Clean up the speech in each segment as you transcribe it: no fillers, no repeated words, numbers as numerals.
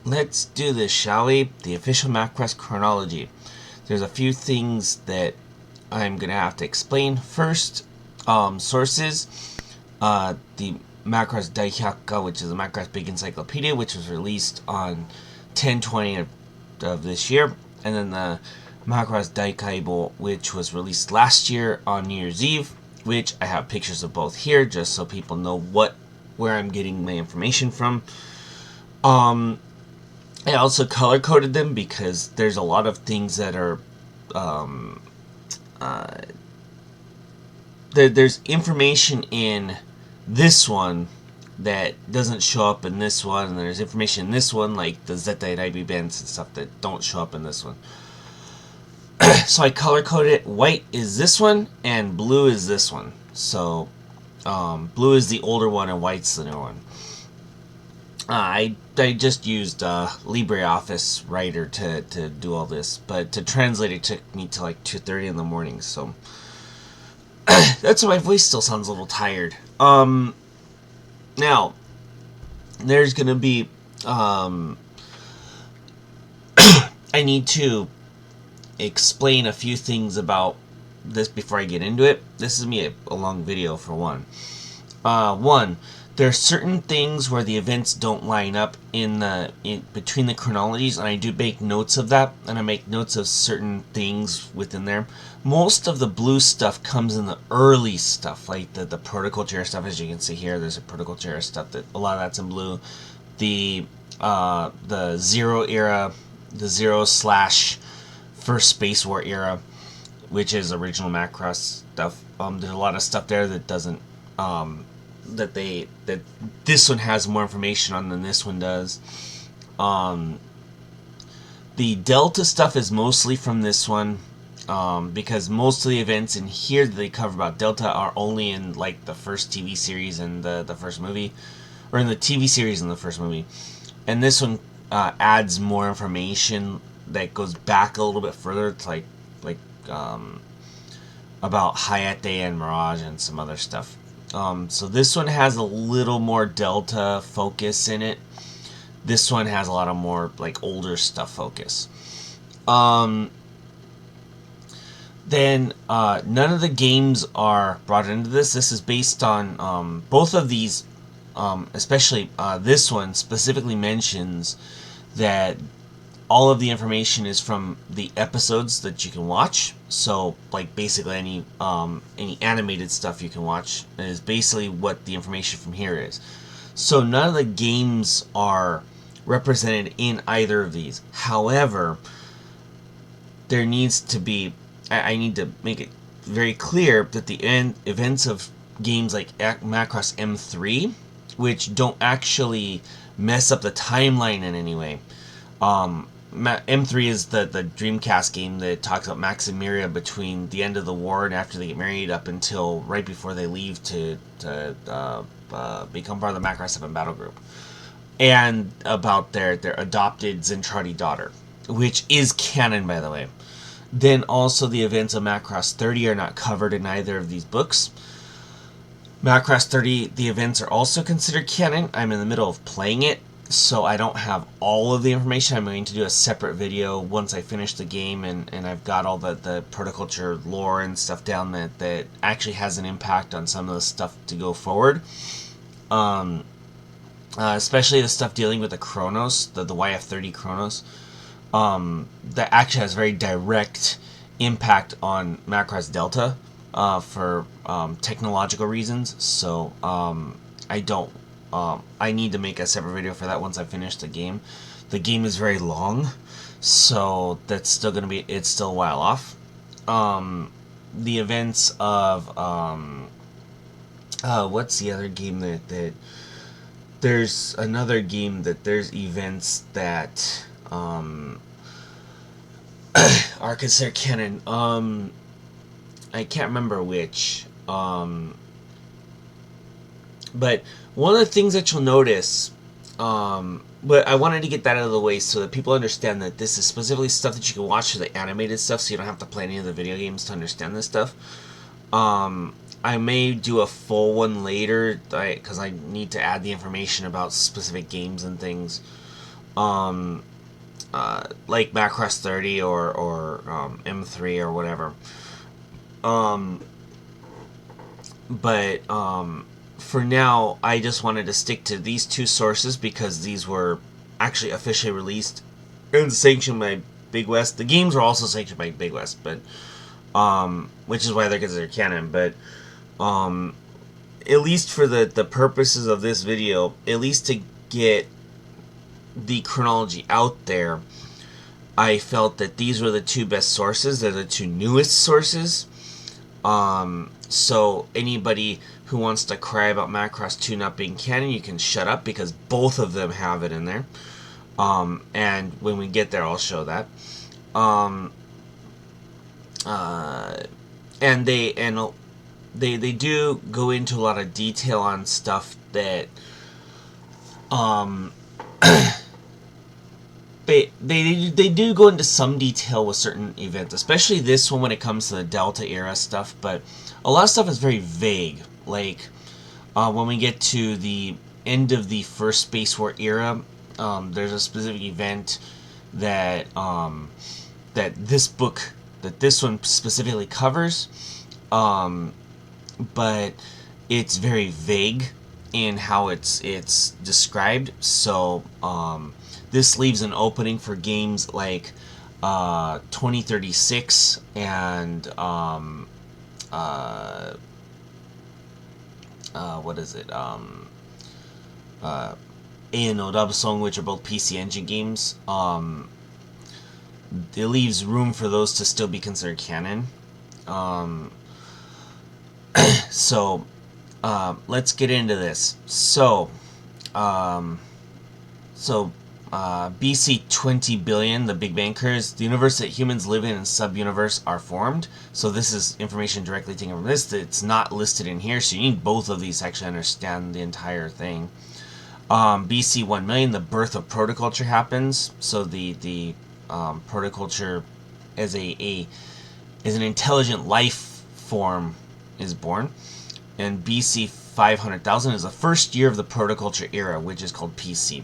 Let's do this, shall we? The official Macross Chronology. There's a few things that I'm going to have to explain. First, sources. The Macross Daihaka, which is a Macross Big Encyclopedia, which was released on 10/20 of this year. And then the Macross Daikaibo, which was released last year on New Year's Eve, which I have pictures of both here, just so people know where I'm getting my information from. I also color coded them because there's a lot of things that are there's information in this one that doesn't show up in this one, and there's information in this one like the Zeta and IB bands and stuff that don't show up in this one. So I color coded it. White is this one and blue is this one. So blue is the older one and white's the newer one. I just used LibreOffice Writer to do all this, but to translate it took me to like 2:30 in the morning, so that's why my voice still sounds a little tired. Now, there's gonna be, I need to explain a few things about this before I get into it. This is me a long video for one. There are certain things where the events don't line up in between the chronologies, and I do make notes of that, and I make notes of certain things within there. Most of the blue stuff comes in the early stuff, like the Protoculture era stuff. As you can see here, there's a Protoculture era stuff that a lot of that's in blue. The Zero era, the Zero/First Space War era, which is original Macross stuff. There's a lot of stuff there that doesn't. That this one has more information on than this one does. The Delta stuff is mostly from this one, because most of the events in here that they cover about Delta are only in like the first TV series and the first movie, or in the TV series and the first movie. And this one adds more information that goes back a little bit further to like about Hayate and Mirage and some other stuff. So this one has a little more Delta focus in it. This one has a lot of more like older stuff focus. Then none of the games are brought into this. This is based on both of these, especially this one specifically mentions that all of the information is from the episodes that you can watch. So, like, basically any animated stuff you can watch is basically what the information from here is. So none of the games are represented in either of these. However, there needs to be, I need to make it very clear that the events of games like Macross M3, which don't actually mess up the timeline in any way. M3 is the Dreamcast game that talks about Max and Miria between the end of the war and after they get married up until right before they leave to become part of the Macross 7 battle group. And about their adopted Zentradi daughter, which is canon, by the way. Then also the events of Macross 30 are not covered in either of these books. Macross 30, the events are also considered canon. I'm in the middle of playing it, so I don't have all of the information. I'm going to do a separate video once I finish the game and I've got all the Protoculture lore and stuff down that actually has an impact on some of the stuff to go forward. Especially the stuff dealing with the Chronos, the YF30 Chronos. That actually has very direct impact on Macross Delta for technological reasons. So I need to make a separate video for that once I finish the game. The game is very long, so that's still gonna be, it's still a while off. The events of what's the other game that there's another game that there's events that are considered canon. I can't remember which. But one of the things that you'll notice, but I wanted to get that out of the way so that people understand that this is specifically stuff that you can watch for the animated stuff, so you don't have to play any of the video games to understand this stuff. I may do a full one later, because I need to add the information about specific games and things. like Macross 30 or M3 or whatever. But for now, I just wanted to stick to these two sources because these were actually officially released and sanctioned by Big West. The games were also sanctioned by Big West, but which is why they're considered canon. But at least for the purposes of this video, at least to get the chronology out there, I felt that these were the two best sources. They're the two newest sources. So anybody who wants to cry about Macross 2 not being canon, you can shut up because both of them have it in there. And when we get there, I'll show that. And they do go into a lot of detail on stuff that they do go into some detail with certain events, especially this one when it comes to the Delta era stuff, but a lot of stuff is very vague. Like when we get to the end of the first Space War era, there's a specific event that this one specifically covers, but it's very vague in how it's described. So this leaves an opening for games like 2036 and what is it? A&O Dub Song, which are both PC Engine games. It leaves room for those to still be considered canon. So let's get into this. So BC 20 billion, the Big Bang occurs. The universe that humans live in and sub-universe are formed. So this is information directly taken from this. It's not listed in here, so you need both of these to actually understand the entire thing. BC 1 million, the birth of protoculture happens. So the protoculture as an intelligent life form is born. And BC 500,000 is the first year of the protoculture era, which is called PC.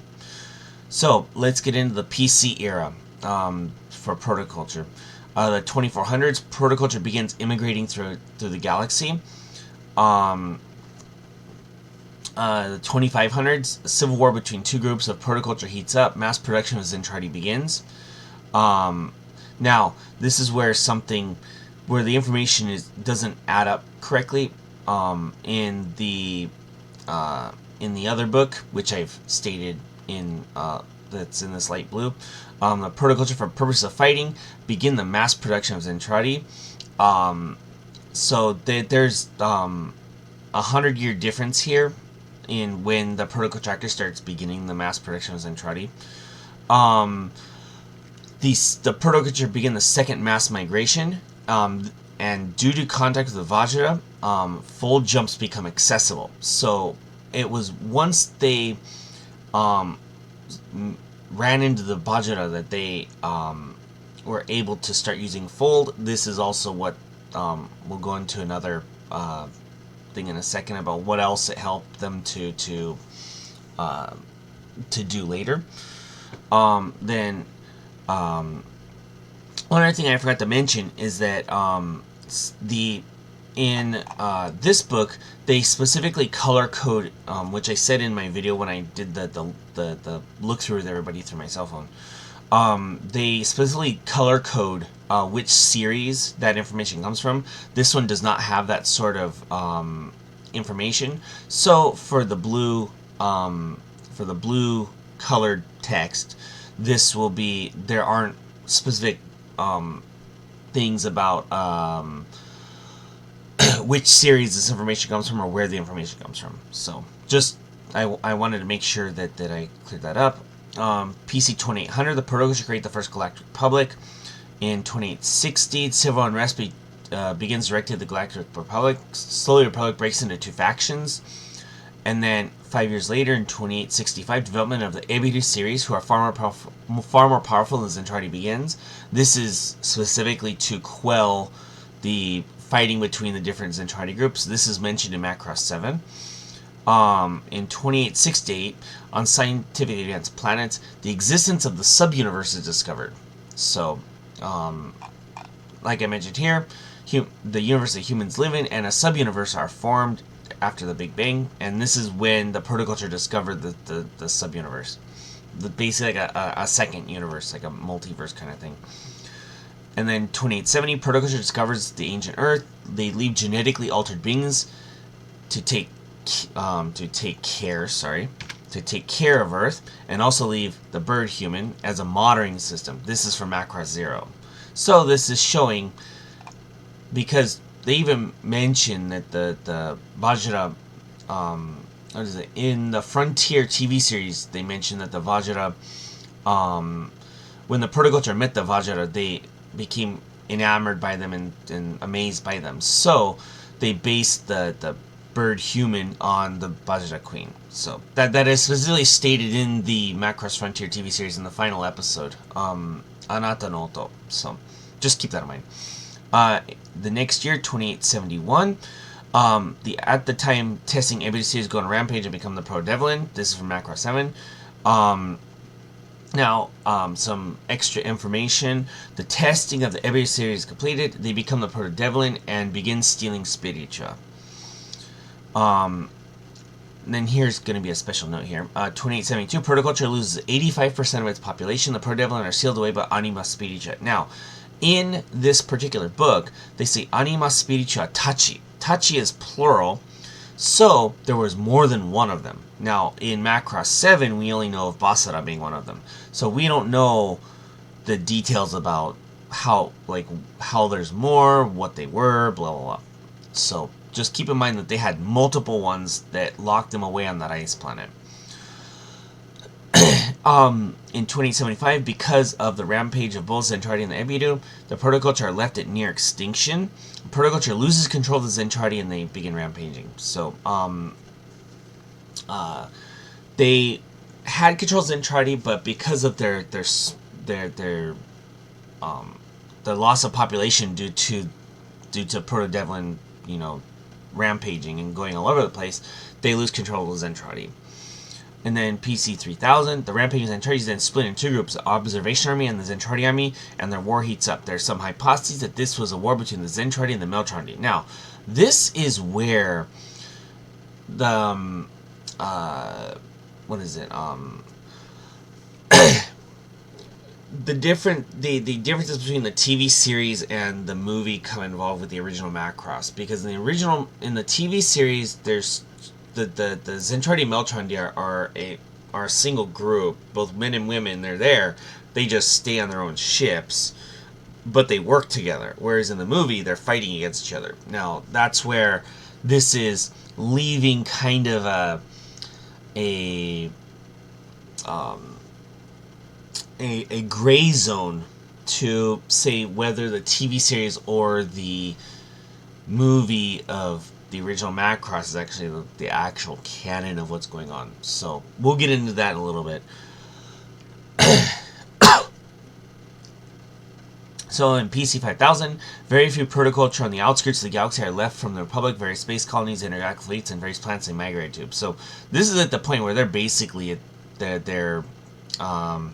So let's get into the PC era for protoculture. The 2400s, protoculture begins immigrating through the galaxy. The 2500s, a civil war between two groups of protoculture heats up. Mass production of Zentradi begins. Now, this is where the information doesn't add up correctly. In the other book, which I've stated in that's in this light blue, the protoculture for purposes of fighting begin the mass production of Zentradi. So there's 100-year difference here in when the protoculture starts beginning the mass production of Zentradi. The protoculture begin the second mass migration, and due to contact with the Vajra, fold jumps become accessible. So it was once they ran into the Vajra that they were able to start using fold. This is also what we'll go into another thing in a second about what else it helped them to do later. Then one other thing I forgot to mention is that in this book they specifically color code, which I said in my video when I did the look through with everybody through my cell phone. They specifically color code which series that information comes from. This one does not have that sort of information. So for the blue colored text, this will be, there aren't specific things about which series this information comes from or where the information comes from. So just I wanted to make sure that I cleared that up. PC 2800, the protoculture create the first Galactic Republic. In 2860, civil unrest begins directed at the Galactic Republic. Slowly, the Republic breaks into two factions. And then 5 years later, in 2865, development of the Ebidu series, who are far more powerful than Zentradi begins. This is specifically to quell the fighting between the different Zentradi groups. This is mentioned in Macross 7. in 2868, on scientifically advanced planets, the existence of the subuniverse is discovered. So, like I mentioned here, the universe that humans live in and a subuniverse are formed after the Big Bang, and this is when the protoculture discovered the subuniverse. Basically like a second universe, like a multiverse kind of thing. And then 2870, protoculture discovers the ancient Earth. They leave genetically altered beings to take care of Earth, and also leave the bird human as a monitoring system. This is from Macross 0. So this is showing, because they even mention that the Vajra, what is it, in the Frontier TV series, they mention that the Vajra, when the protoculture met the Vajra, they became enamored by them and amazed by them. So they based the bird human on the Vajra Queen. So that is specifically stated in the Macross Frontier TV series in the final episode, Anata no Oto. So just keep that in mind. The next year, 2871, at the time testing every series go on Rampage and become the Pro-Devlin. This is from Macross 7. Now, some extra information. The testing of the every series is completed. They become the Pro-Devlin and begin stealing Spiritua. Then here's going to be a special note here. 2872, Protoculture loses 85% of its population. The Pro-Devlin are sealed away by Anima Spiritua. Now, in this particular book, they say Anima Spiritua Tachi. Tachi is plural, so there was more than one of them. Now, in Macross 7, we only know of Basara being one of them. So we don't know the details about how there's more, what they were, blah, blah, blah. So just keep in mind that they had multiple ones that locked them away on that ice planet. In 2075, because of the rampage of both Zentradi and the Ebidu, the Protoculture are left at near extinction. The Protoculture loses control of the Zentradi and they begin rampaging. So, they had control of Zentradi, but because of their loss of population due to Proto-Devlin, rampaging and going all over the place, they lose control of the Zentradi. And then PC 3000, the rampaging Zentradi then split into two groups, the Observation Army and the Zentradi Army, and their war heats up. There's some hypotheses that this was a war between the Zentradi and the Meltradi. Now, this is where the, the differences between the TV series and the movie come involved with the original Macross, because in the TV series, there's the Zentradi and Meltrandi are a single group, both men and women. They're there. They just stay on their own ships, but they work together. Whereas in the movie, they're fighting against each other. Now, that's where this is leaving kind of a gray zone to say whether the TV series or the movie of the original Macross is actually the actual canon of what's going on. So we'll get into that in a little bit. So in PC 5000, very few protoculture on the outskirts of the galaxy are left from the Republic, various space colonies, intergalactic fleets, and various planets they migrate to. So this is at the point where they're basically they're on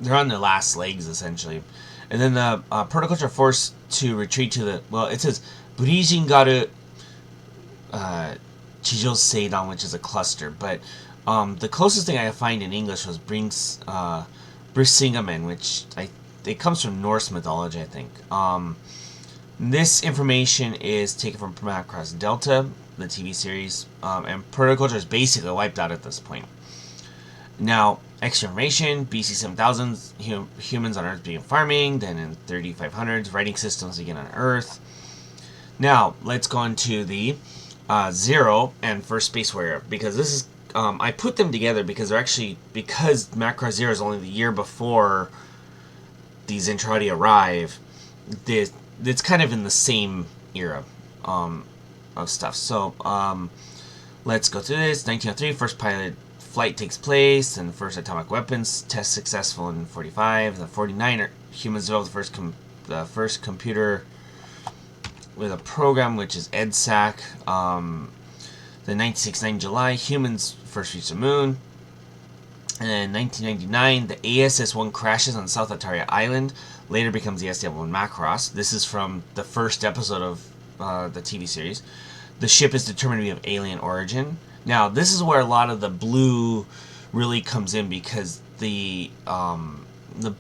their last legs, essentially. And then the protoculture are forced to retreat to the, it says Brijingaru Chijo Seidan, which is a cluster, but the closest thing I find in English was Brisingamen, which it comes from Norse mythology, I think. This information is taken from Macross Delta, the TV series, and protoculture is basically wiped out at this point. Now, extra information, BC 7000, humans on Earth begin farming, then in 3500s, writing systems begin on Earth. Now, let's go into the Zero and First Space Warrior, because this is, I put them together because they're actually, because Macross Zero is only the year before these Zentradi arrive, it's kind of in the same era of stuff. So, let's go through this. 1903, first pilot flight takes place, and the first atomic weapons test successful in 45. The 49, humans develop the first computer with a program which is EDSAC. The 1969 July, humans first reach the moon. And then 1999, the ASS-1 crashes on South Ataria Island. Later becomes the SDF-1 Macross. This is from the first episode of the TV series. The ship is determined to be of alien origin. Now, this is where a lot of the blue really comes in, because the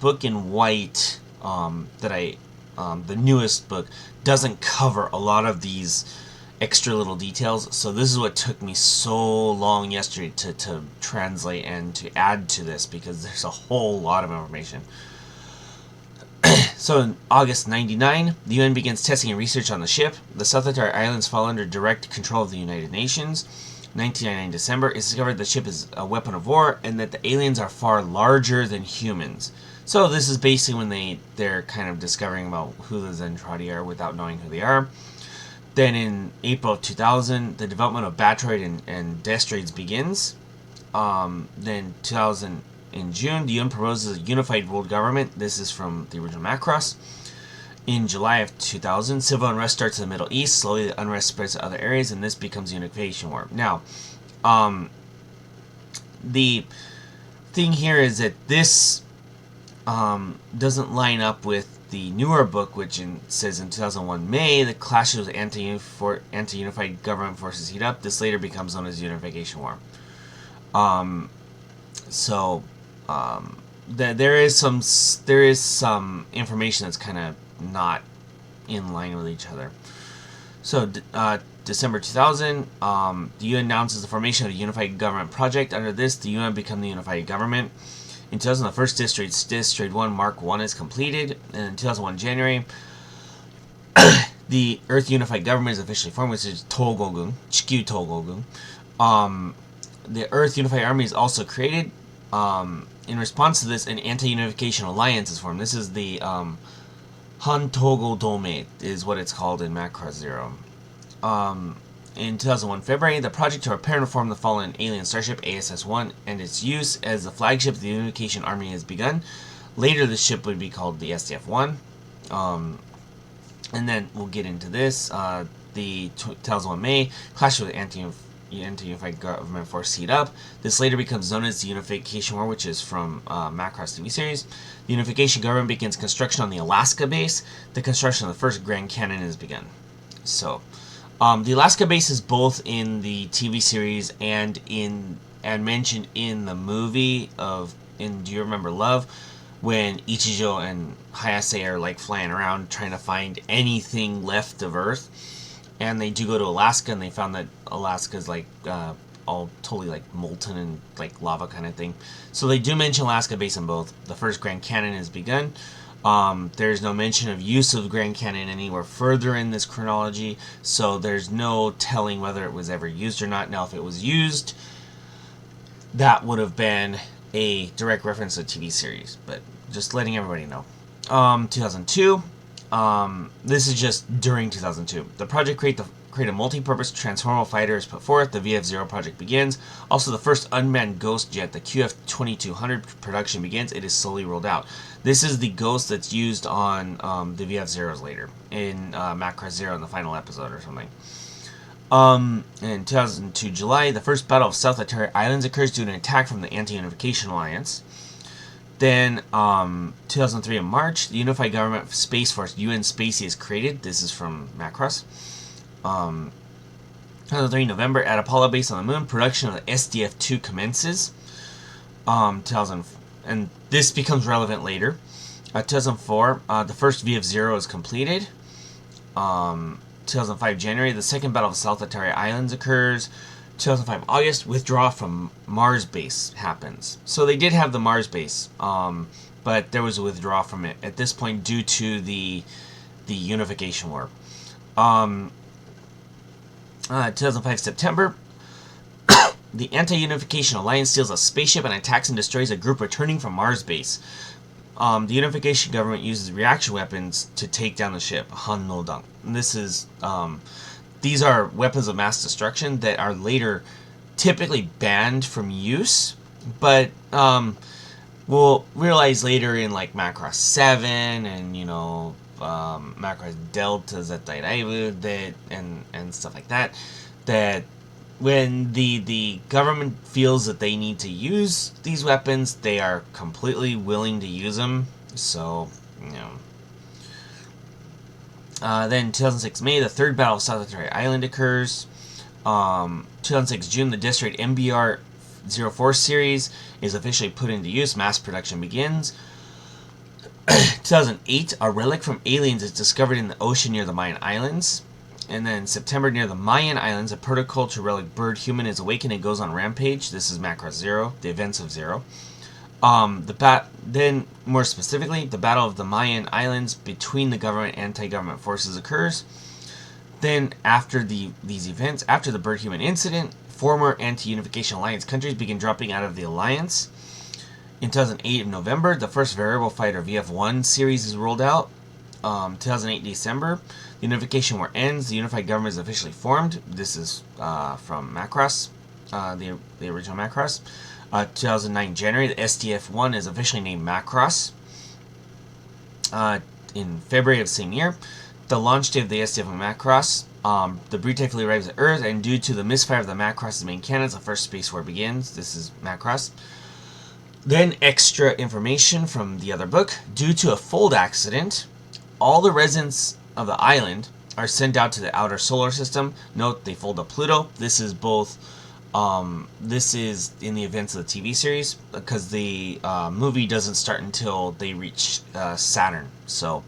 book in white the newest book doesn't cover a lot of these extra little details. So this is what took me so long yesterday to translate and to add to this, because there's a whole lot of information. So in August 99, the UN begins testing and research on the ship. The South Ataria Islands fall under direct control of the United Nations. 1999 December, it's discovered the ship is a weapon of war and that the aliens are far larger than humans. So this is basically when they're kind of discovering about who the Zentradi are without knowing who they are. Then in April of 2000, the development of Batroid and Destroids begins. Then 2000, in June, the UN proposes a unified world government. This is from the original Macross. In July of 2000, civil unrest starts in the Middle East. Slowly, the unrest spreads to other areas, and this becomes the unification war. Now, the thing here is that this doesn't line up with the newer book, which says in 2001 May, the clashes with anti-unified government forces heat up. This later becomes known as the unification war. There is some information that's kind of not in line with each other. So December 2000, the UN announces the formation of a unified government project. Under this, the UN become the unified government. In 2000, the first Destroid 1 Mark 1 is completed. And in 2001 January, the Earth Unified Government is officially formed, which is Togogun, Chikyu Togogun. The Earth Unified Army is also created. In response to this, an anti-unification alliance is formed. This is the Han Togo Dome, is what it's called in Macross 0. In 2001 February, the project to repair and reform the fallen alien starship ASS-1 and its use as the flagship of the Unification Army has begun. Later, the ship would be called the SDF-1. And then we'll get into this. The 2001 May, clash with anti-unified government force heat up. This later becomes known as the Unification War, which is from Macross TV series. The Unification Government begins construction on the Alaska base. The construction of the first Grand Cannon has begun. So, the Alaska base is both in the TV series and mentioned in the movie Do You Remember Love, when Ichijo and Hayase are like flying around trying to find anything left of Earth. And they do go to Alaska, and they found that Alaska's like all totally like molten and like lava kind of thing. So they do mention Alaska base in both. The first Grand Cannon has begun. There's no mention of use of Grand Cannon anywhere further in this chronology, so there's no telling whether it was ever used or not. Now, if it was used, that would have been a direct reference to the TV series, but just letting everybody know. 2002. This is just during 2002. The project create a multi-purpose transformable fighter is put forth. The VF-0 project begins. Also, the first unmanned ghost jet, the QF-2200 production begins. It is slowly rolled out. This is the ghost that's used on the VF-0s later in Macross 0 in the final episode or something. In 2002 July, the first battle of South Ataria Islands occurs due to an attack from the Anti-Unification Alliance. Then, 2003 in March, the Unified Government Space Force, UN Spacey, is created. This is from Macross. 2003 November, at Apollo base on the moon, production of the SDF-2 commences. And this becomes relevant later. 2004, the first VF-0 is completed. 2005 January, the second battle of South Ataria Islands occurs. 2005 August, withdrawal from Mars base happens. So they did have the Mars base, but there was a withdrawal from it at this point due to the Unification War. 2005 September, the Anti-Unification Alliance steals a spaceship and attacks and destroys a group returning from Mars base. The Unification Government uses reaction weapons to take down the ship, Han no Dang. This is, these are weapons of mass destruction that are later typically banned from use, but we'll realize later in like Macross 7 and, Macross Delta, Zeta Raivu, that and stuff like that. That when the government feels that they need to use these weapons, they are completely willing to use them. So, you know. Then 2006 May, the third battle of Solitary Island occurs. 2006 June, the District MBR-04 series is officially put into use. Mass production begins. 2008, a relic from aliens is discovered in the ocean near the Mayan Islands. And then September, near the Mayan Islands, a protoculture relic bird human is awakened and goes on rampage. This is Macross 0, the events of 0. Then, more specifically, the Battle of the Mayan Islands between the government and anti-government forces occurs. Then, after these events, after the bird human incident, former anti-unification alliance countries begin dropping out of the alliance. In 2008 in November, the first variable fighter VF-1 series is rolled out. 2008 December, the unification war ends. The unified government is officially formed. This is from Macross, the original Macross. 2009 January, the SDF-1 is officially named Macross. In February of the same year, the launch date of the SDF-1 Macross, the Britae fleet arrives at Earth, and due to the misfire of the Macross's main cannons, the first space war begins. This is Macross. Then extra information from the other book. Due to a fold accident, all the residents of the island are sent out to the outer solar system. Note, they fold up Pluto. This is both... this is in the events of the TV series, because the movie doesn't start until they reach Saturn. So,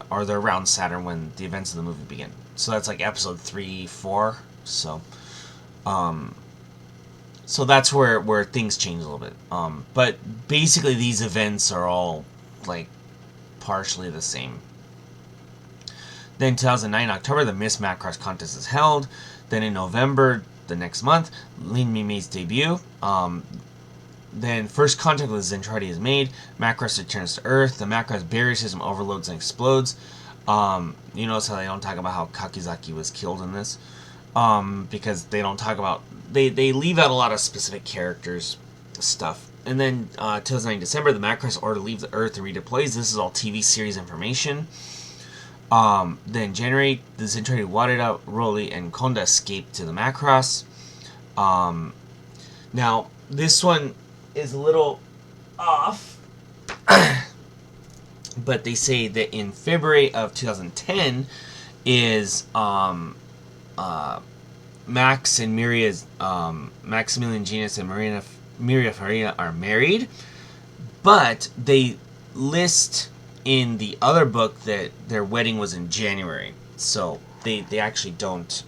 or they're around Saturn when the events of the movie begin. So that's like episode 3, 4. So, so that's where things change a little bit. But basically these events are all like partially the same. Then 2009 October, the Miss Macross contest is held. Then in November, the next month, Lin Mimei's debut. Then first contact with Zentradi is made. Macross returns to Earth. The Macross barrier system overloads and explodes. You notice how they don't talk about how Kakizaki was killed in this, because they don't talk about, they leave out a lot of specific characters stuff. And then 2009 December, the Macross order leaves the Earth and redeploys. This is all TV series information. Then January, the Zentradi Wareda, Rolly, and Konda escape to the Macross. Now, this one is a little off, but they say that in February of 2010 is Max and Miria's Maximilian Genius and Miria Farina are married, but they list in the other book that their wedding was in January, so they actually don't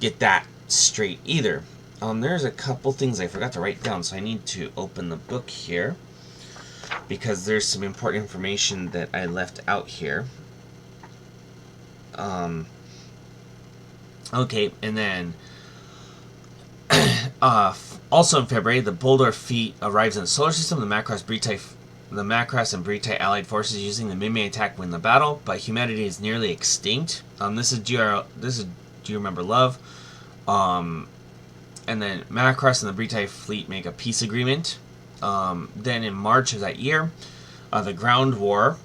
get that straight either. There's a couple things I forgot to write down, so I need to open the book here, because there's some important information that I left out here. Okay, and then also in February, the Boulder fleet arrives in the solar system. The Macross and Britae allied forces using the Mimei attack win the battle, but humanity is nearly extinct. This is Do You Remember Love? And then Macross and the Britae fleet make a peace agreement. Then in March of that year, the ground war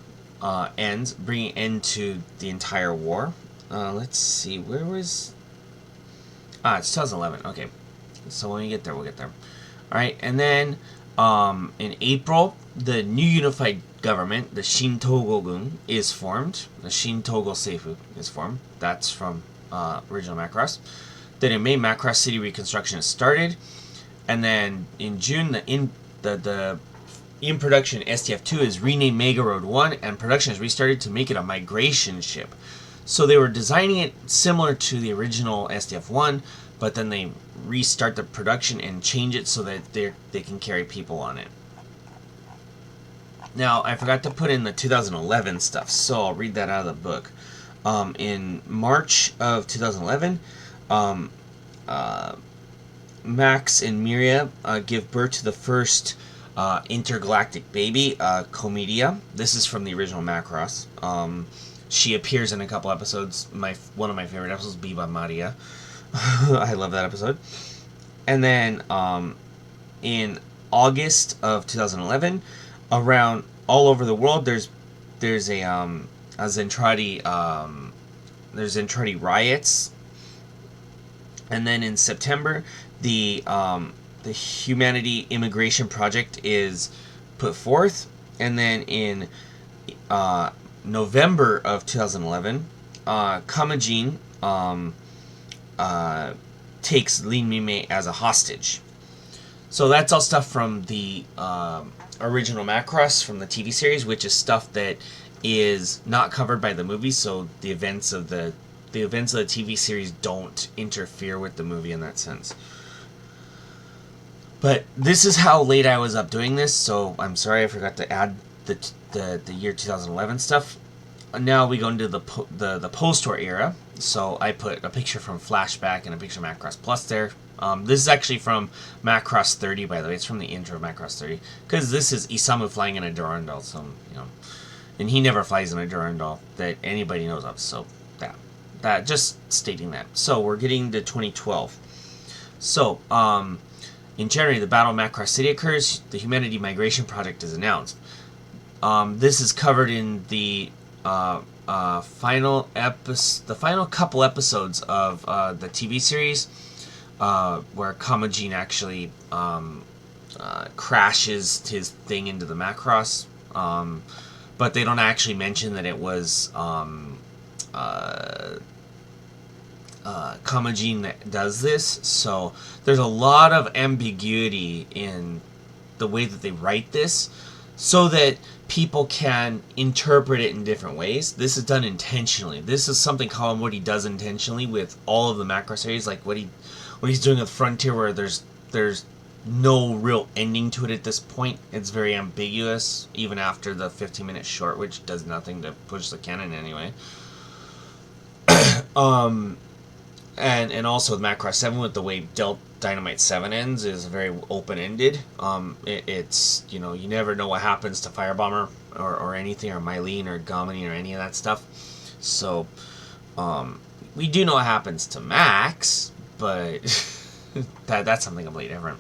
ends, bringing an end to the entire war. Let's see, where was... it's 2011, okay. So when we get there, we'll get there. Alright, and then in April, the new unified government, the Shintogo-gun, is formed. The Shintogo Seifu is formed. That's from original Macross. Then in May, Macross City reconstruction is started. And then in June, the in-production STF-2 is renamed Mega Road 1, and production is restarted to make it a migration ship. So they were designing it similar to the original STF-1, but then they restart the production and change it so that they can carry people on it. Now, I forgot to put in the 2011 stuff, so I'll read that out of the book. In March of 2011, Max and Miria give birth to the first intergalactic baby, Comedia. This is from the original Macross. She appears in a couple episodes. One of my favorite episodes, Viva Maria. I love that episode. And then in August of 2011, around all over the world, there's there's a Zentradi there's Zentradi riots, and then in September the Humanity Immigration Project is put forth, and then in November of 2011, Kamajin takes Lin Mimei as a hostage. So that's all stuff from the original Macross from the TV series, which is stuff that is not covered by the movie. So the events of the TV series don't interfere with the movie in that sense. But this is how late I was up doing this, so I'm sorry I forgot to add the year 2011 stuff. Now we go into the post-war era. So I put a picture from Flashback and a picture of Macross Plus there. This is actually from Macross 30, by the way. It's from the intro of Macross 30. Because this is Isamu flying in a Durandal, so, you know. And he never flies in a Durandal that anybody knows of, so that just stating that. So we're getting to 2012. So, in January, the Battle of Macross City occurs. The Humanity Migration Project is announced. This is covered in the final couple episodes of the TV series, where Kamajin actually crashes his thing into the Macross, but they don't actually mention that it was Kamajin that does this. So there's a lot of ambiguity in the way that they write this, so that people can interpret it in different ways. This is done intentionally. This is something Colin Woody does intentionally with all of the Macross series, like what he's doing with Frontier, where there's no real ending to it at this point. It's very ambiguous, even after the 15-minute short, which does nothing to push the canon anyway. And also with Macross 7, with the way Dynamite 7 ends, is very open-ended. It's, you know, you never know what happens to Firebomber or anything, or Mylene or Gamini or any of that stuff. So, we do know what happens to Max, but that's something completely different.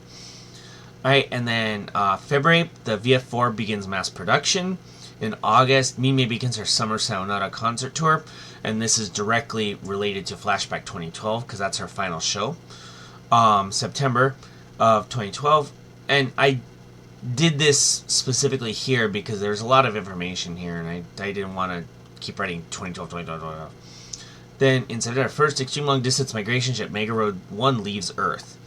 Alright, and then February, the VF4 begins mass production. In August, Mimei begins her Summer Sayonara concert tour, and this is directly related to Flashback 2012, because that's her final show. September of 2012, and I did this specifically here because there's a lot of information here, and I didn't want to keep writing 2012. Then in September 1st, Extreme Long Distance Migration Ship Mega Road 1 leaves Earth.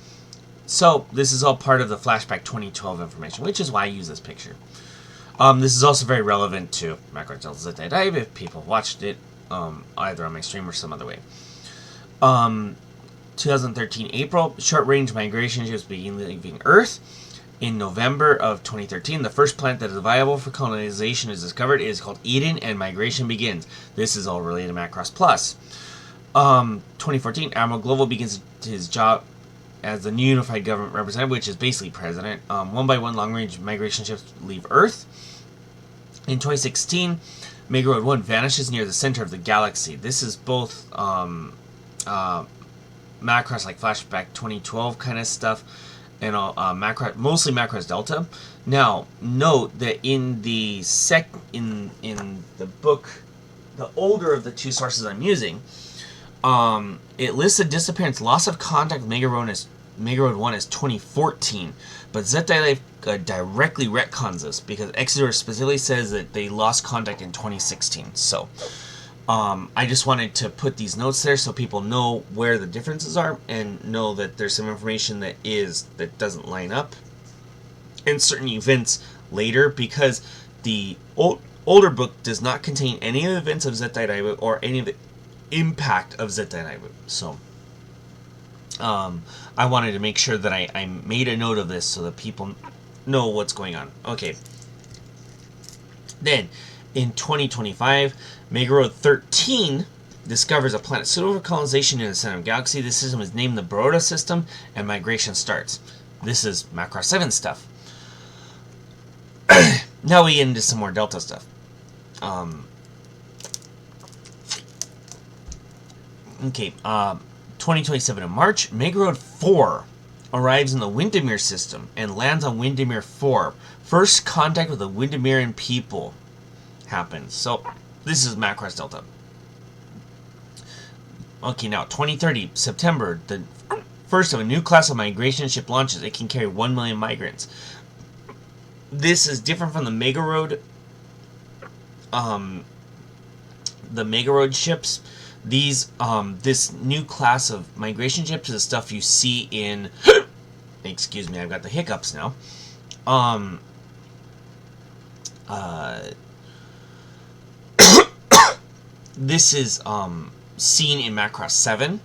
So this is all part of the Flashback 2012 information, which is why I use this picture. This is also very relevant to Macross Delta Dive if people watched it either on my stream or some other way. 2013 April, short-range migration ships begin leaving Earth. In November of 2013, the first planet that is viable for colonization is discovered. It is called Eden, and migration begins. This is all related to Macross Plus. 2014, Admiral Global begins his job as the new unified government representative, which is basically president. One by one, long-range migration ships leave Earth. In 2016, Mega Road 1 vanishes near the center of the galaxy. This is both Macross, like Flashback 2012 kind of stuff, and Macross, mostly Macross Delta. Now, note that in the in the book, the older of the two sources I'm using, it lists a disappearance, loss of contact with Mega Road 1 as 2014, but Zettai Life directly retcons this, because Exodus specifically says that they lost contact in 2016. So, I just wanted to put these notes there so people know where the differences are, and know that there's some information that doesn't line up in certain events later, because the older book does not contain any of the events of Zettai Daibu or any of the impact of Zettai Daibu. So, I wanted to make sure that I made a note of this so that people know what's going on. Okay. Then, in 2025, Mega Road 13 discovers a planet suitable for colonization in the center of the galaxy. This system is named the Baroda system, and migration starts. This is Macross 7 stuff. Now we get into some more Delta stuff. Okay, 2027 in March, Mega Road 4 arrives in the Windermere system and lands on Windermere 4. First contact with the Windermerean people happens. So this is Macross Delta. Okay, now 2030 September, the first of a new class of migration ship launches. It can carry 1 million migrants. This is different from the Mega Road. The Mega Road ships. These this new class of migration ships is stuff you see in. Excuse me, I've got the hiccups now. This is seen in Macross 7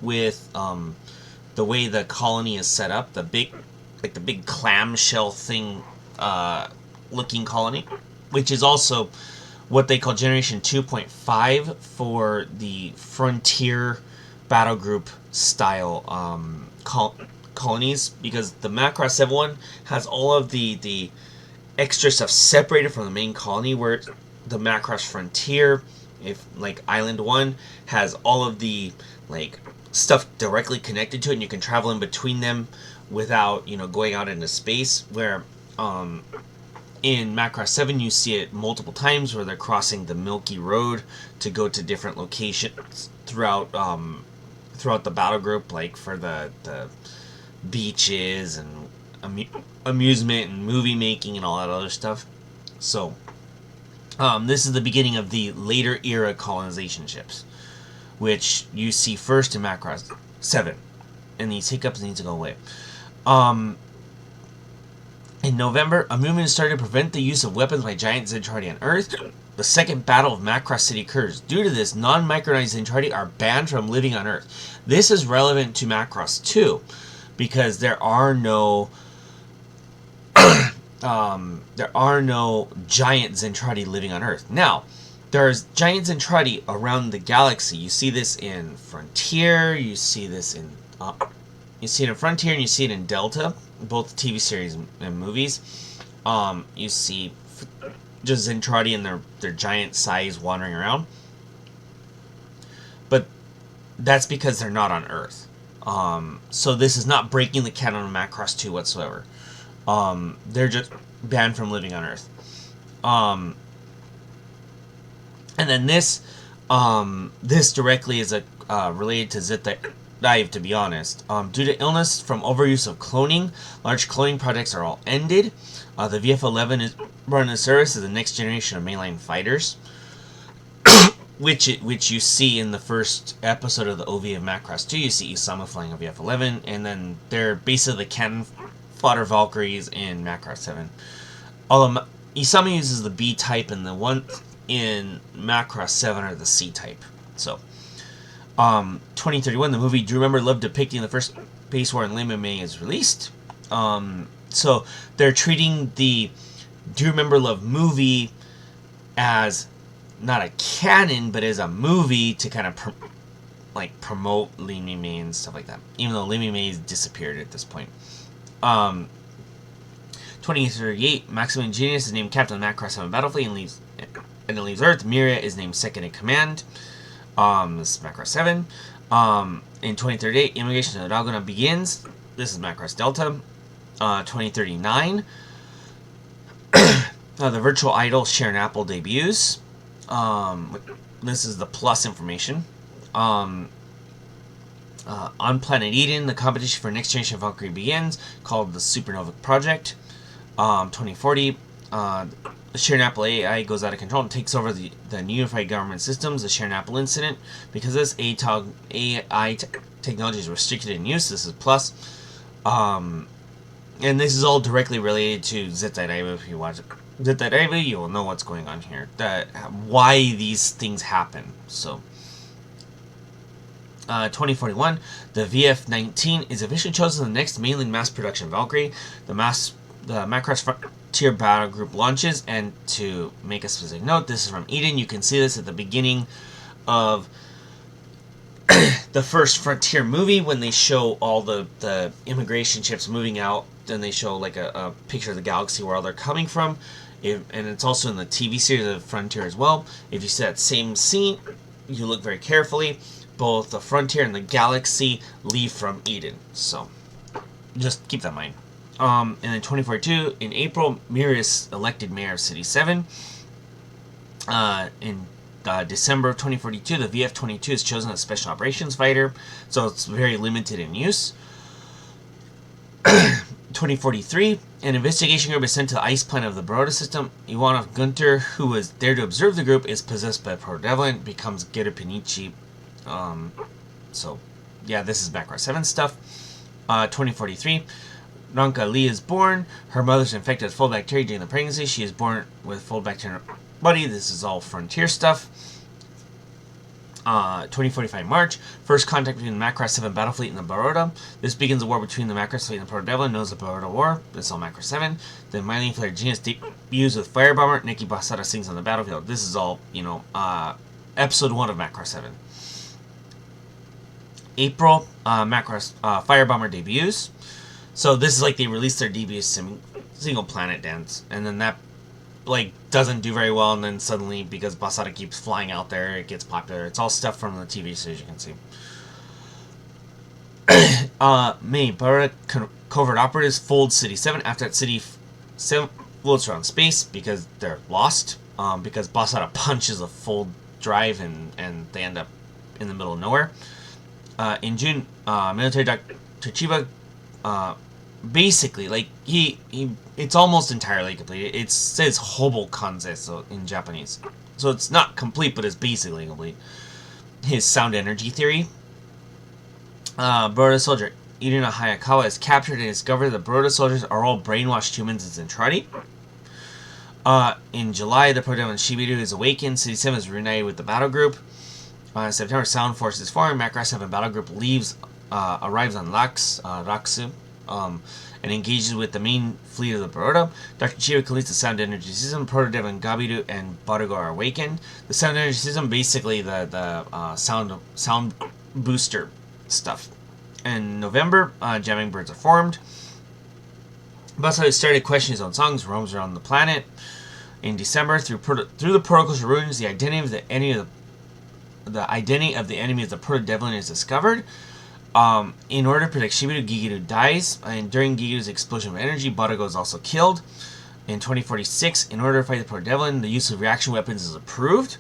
with the way the colony is set up, the big clamshell thing looking colony, which is also what they call Generation 2.5 for the Frontier Battle Group style colonies, because the Macross 7 one has all of the extra stuff separated from the main colony, where the Macross Frontier, if like Island 1, has all of the like stuff directly connected to it, and you can travel in between them without, you know, going out into space, where in Macross 7 you see it multiple times where they're crossing the Milky Road to go to different locations throughout the battle group, like for the beaches and amusement and movie making and all that other stuff. So this is the beginning of the later era colonization ships, which you see first in Macross 7, and these hiccups need to go away. In November, a movement started to prevent the use of weapons by giant Zentradi on Earth. The second battle of Macross City occurs. Due to this, non-micronized Zentradi are banned from living on Earth. This is relevant to Macross II, because there are no giant Zentradi living on Earth. Now, there's giant Zentradi around the galaxy. You see this in Frontier. You see this in Frontier, and you see it in Delta, both TV series and movies. You see just Zentradi and their giant size wandering around, but that's because they're not on Earth. So this is not breaking the canon of Macross 2 whatsoever. They're just banned from living on Earth. And then this directly is related to Zeta Dive, to be honest. Due to illness from overuse of cloning, large cloning projects are all ended. The VF-11 is run into service as the next generation of mainline fighters, which you see in the first episode of the OV of Macross 2. You see Isama flying a VF-11, and then they're basically the cannon fodder Valkyries in Macross 7. Although Isama uses the B type, and the one in Macross 7 are the C type. So 2031, the movie Do You Remember Love depicting the first base war in Lima May is released. So they're treating the Do You Remember Love movie as not a canon, but as a movie to kind of promote Lima May and stuff like that, even though Lima May has disappeared at this point. 2038, Maximum Genius is named Captain of the Macross 7 Battlefleet and leaves Earth. Miria is named Second in Command. This is Macross 7. In 2038, immigration to Dagona begins. This is Macross Delta. 2039, the virtual idol Sharon Apple debuts. This is the plus information. On Planet Eden, the competition for next generation Valkyrie begins, called the Supernova Project. 2040, the Sharon Apple AI goes out of control and takes over the unified government systems. The Sharon Apple incident, because this AI technology is restricted in use. This is plus. And this is all directly related to Zeta Dive. If you watch Zeta Dive, you will know what's going on here. Why these things happen. So, 2041, the VF-19 is officially chosen the next mainland mass production Valkyrie. The Macross Frontier Battle Group launches, and to make a specific note, this is from Eden. You can see this at the beginning of the first Frontier movie, when they show all the immigration ships moving out. Then they show like a picture of the galaxy where all they're coming from, and it's also in the TV series of Frontier as well. If you see that same scene, you look very carefully, both the Frontier and the galaxy leave from Eden. So just keep that in mind. And then 2042, in April, Miria is elected mayor of City 7. In December of 2042, the VF-22 is chosen as Special Operations Fighter, so it's very limited in use. 2043, an investigation group is sent to the ice planet of the Baroda system. Iwanov Gunter, who was there to observe the group, is possessed by Proto-Devlin, becomes Gerupinichi. So, yeah, this is Macross 7 stuff. 2043, Ranka Lee is born. Her mother's infected with full bacteria during the pregnancy. She is born with full bacteria in her body. This is all Frontier stuff. 2045 March, first contact between the Macross 7 battle fleet and the Baroda. This begins a war between the Macross fleet and the Proto-Devlin, known as the Baroda War. This is all Macross 7. The Mylene Flare Genius debuts with Firebomber. Nikki Basara sings on the battlefield. This is all, episode 1 of Macross 7. April, Macross Firebomber debuts. So this is like they released their debut single planet dance, and then that doesn't do very well, and then suddenly, because Basara keeps flying out there, it gets popular. It's all stuff from the TV series, you can see. May, Baroda covert operatives fold City 7 after that City 7 floats around space because they're lost, because Basara punches a fold drive and they end up in the middle of nowhere. In June, military Dr. Chiba, basically, it's almost entirely complete. It says Hobo Kanze so in Japanese. So it's not complete, but it's basically complete. His sound energy theory. Baroda soldier Irina Hayakawa is captured and discovered the Baroda soldiers are all brainwashed humans in Zentradi. In July, the Proto-Devlin Shibiru is awakened. City 7 is reunited with the battle group. September, Sound Force is formed. Macross 7 battle group arrives on Raksu. And engages with the main fleet of the Baroda. Dr. Chiba completes the sound energy system. Proto-Devlin, Gabiru, and Barugo are awakened. The sound energy system, basically the sound booster stuff. In November, jamming birds are formed. Basara started questioning his own songs, roams around the planet. In December, through the protocol ruins, the identity of the enemy of the Proto-Devlin is discovered. In order to protect Shibiru, Gigiru dies, and during Gigiru's explosion of energy, Barugo is also killed. In 2046, in order to fight the Proto-Devlin, the use of reaction weapons is approved.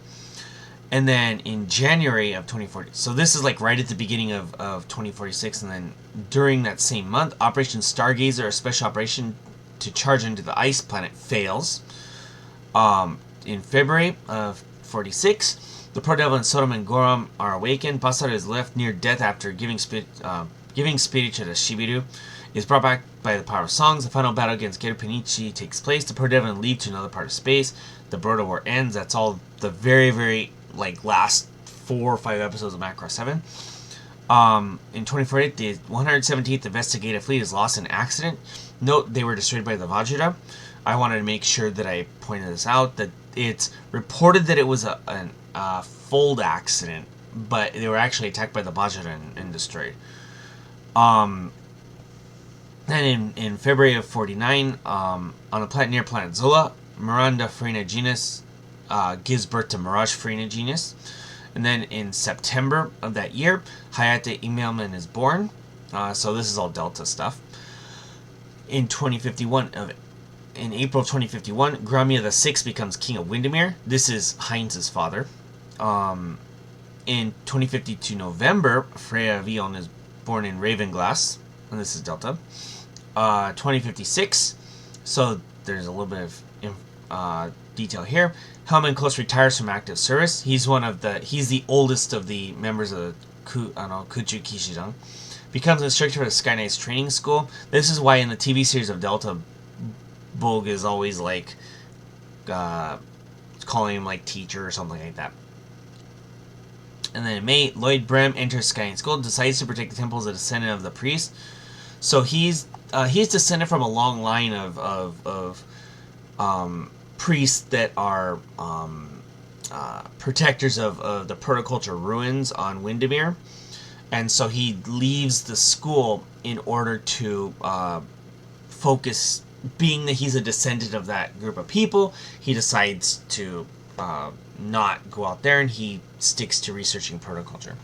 And then in January of 2040, so this is right at the beginning of 2046, and then during that same month, Operation Stargazer, a special operation to charge into the ice planet, fails. In February of 46, the Proto-Devlin, Sodom, and Gorom are awakened. Basara is left near death after giving spirit to the Shibiru. Is brought back by the power of songs. The final battle against Gerupinichi takes place. The Proto-Devlin leave to another part of space. The Baroda War ends. That's all the very, very, last 4 or 5 episodes of Macross 7. In 2048, the 117th Investigative Fleet is lost in an accident. Note, they were destroyed by the Vajra. I wanted to make sure that I pointed this out, that it's reported that it was a fold accident, but they were actually attacked by the Vajra and destroyed. Then in February of 49, on a planet near planet Zola, Miranda Farina Genus gives birth to Mirage Farina Genus. And then in September of that year, Hayate Imelman is born. So this is all Delta stuff. In April 2051, Gramia VI becomes King of Windermere. This is Heinz's father. In 2052 November, Freya Vion is born in Ravenglass, and this is Delta. 2056, so there's a little bit of detail here. Helman Close retires from active service. He's the oldest of the members of the Kuchu Kishidan. Becomes an instructor for the Sky Knight's training school. This is why in the TV series of Delta, Bolg is always calling him teacher or something like that. And then in May, Lloyd Brem enters Sky Knight School, decides to protect the temple as a descendant of the priest. So he's descended from a long line of priests that are protectors of the protoculture ruins on Windermere. And so he leaves the school in order to focus, being that he's a descendant of that group of people, he decides to not go out there, and he sticks to researching protoculture.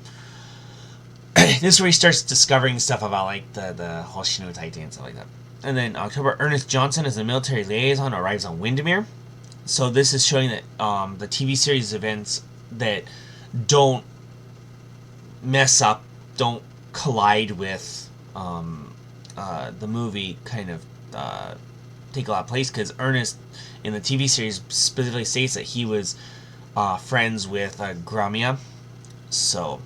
This is where he starts discovering stuff about the Hoshino Taite and stuff like that. And then October, Ernest Johnson as a military liaison arrives on Windermere. So this is showing that the TV series events that don't mess up, don't collide with the movie kind of take a lot of place, because Ernest in the TV series specifically states that he was friends with Gramia. So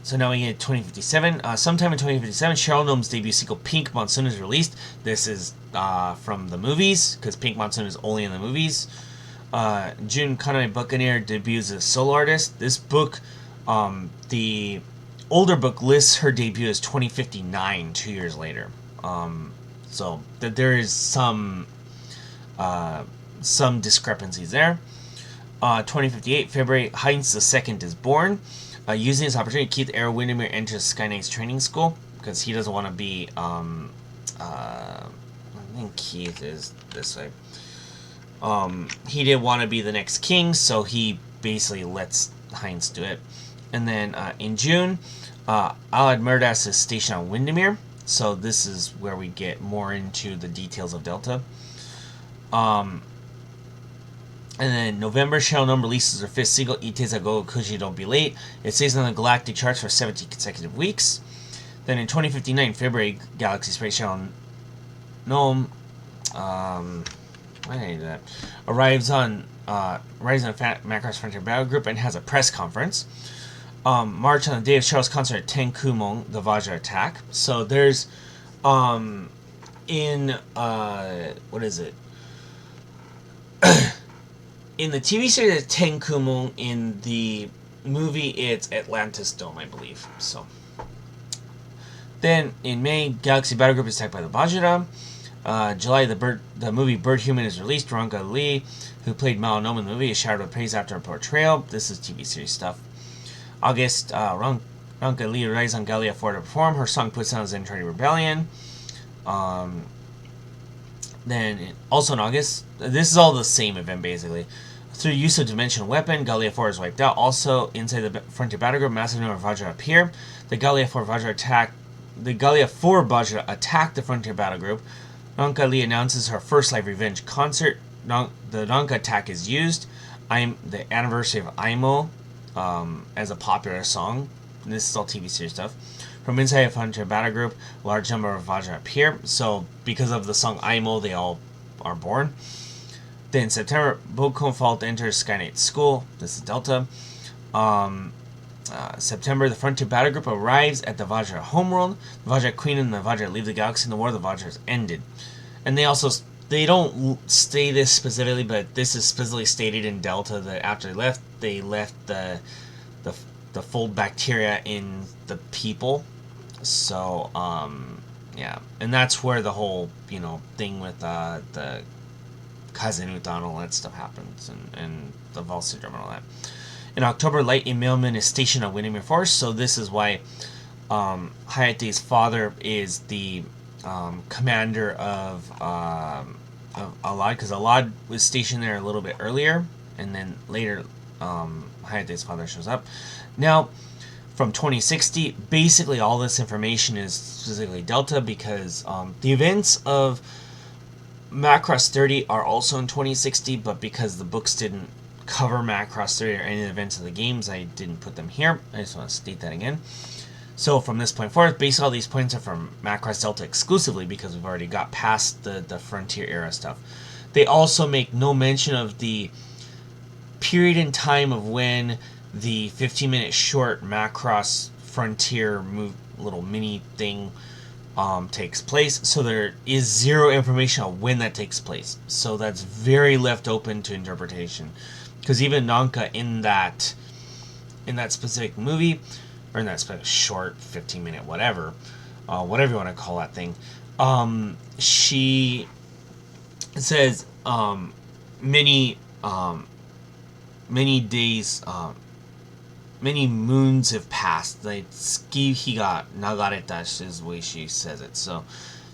so now we get 2057. Sometime in 2057, Cheryl Gnome's debut single Pink Monsoon is released. This is from the movies, because Pink Monsoon is only in the movies. June, Kaname Buccaneer debuts as a solo artist. This book, the older book lists her debut as 2059, 2 years later. So there is some discrepancies there. 2058, February, Heinz II is born. Using this opportunity, Keith Arrow Windermere enters Skynight's training school, because he doesn't want to be, I think Keith is this way. He didn't want to be the next king, so he basically lets Heinz do it. And then in June, Alad Murdas is stationed on Windermere, so this is where we get more into the details of Delta. And then November, Cheryl Gnome releases her 5th single, Itezago Kuji Don't Be Late. It stays on the galactic charts for 17 consecutive weeks. Then in 2059, February, Galaxy Space Cheryl Gnome, why did I do that? Arrives on Macross Frontier Battle Group and has a press conference. March, on the day of Cheryl's concert at Tenkumon, the Vajra attack. So there's, what is it? In the TV series, it's Tenkumon. In the movie, it's Atlantis Dome, I believe. So then in May, Galaxy Battle Group is attacked by the Vajra. July, the movie Bird Human is released. Ranka Lee, who played Malanoma in the movie, is showered with praise after her portrayal. This is TV series stuff. August, Ranka Lee arrives on Galia 4 to perform. Her song puts down Zentradi Rebellion. Then, also in August, this is all the same event basically. Through use of Dimensional Weapon, Galia 4 is wiped out. Also, inside the Frontier Battle Group, massive number of Vajra appear. The Galia 4 Vajra attack the Frontier Battle Group. Ranka Lee announces her first live revenge concert. The Ranka attack is used. I'm the anniversary of Aimo as a popular song. And this is all TV series stuff. From inside a Frontier Battle Group, a large number of Vajra appear. So, because of the song Aimo, they all are born. Then, September, Bokon Fault enters Skynight School. This is Delta. September, the Frontier Battle Group arrives at the Vajra homeworld. The Vajra Queen and the Vajra leave the galaxy, and the War of the Vajra has ended. And they don't say this specifically, but this is specifically stated in Delta that after they left the fold bacteria in the people. So, yeah. And that's where the whole, thing with the Kazenuta and all that stuff happens, and the Vol syndrome and all that. In October, Light Mailman is stationed on Windermere Force, so this is why Hayate's father is the commander of Alad, because Alad was stationed there a little bit earlier, and then later Hayate's father shows up. Now, from 2060, basically all this information is specifically Delta, because the events of Macross 30 are also in 2060, but because the books didn't cover Macross 30 or any of the events of the games, I didn't put them here. I just want to state that again. So from this point forward, basically all these points are from Macross Delta exclusively, because we've already got past the Frontier era stuff. They also make no mention of the period in time of when the 15-minute short Macross Frontier little mini thing takes place, so there is zero information on when that takes place. So that's very left open to interpretation, because even Nanka in that specific movie, or in that specific short 15-minute whatever you want to call that thing, she says many days, many moons have passed. Like, ski higa nagareta is the way she says it. So,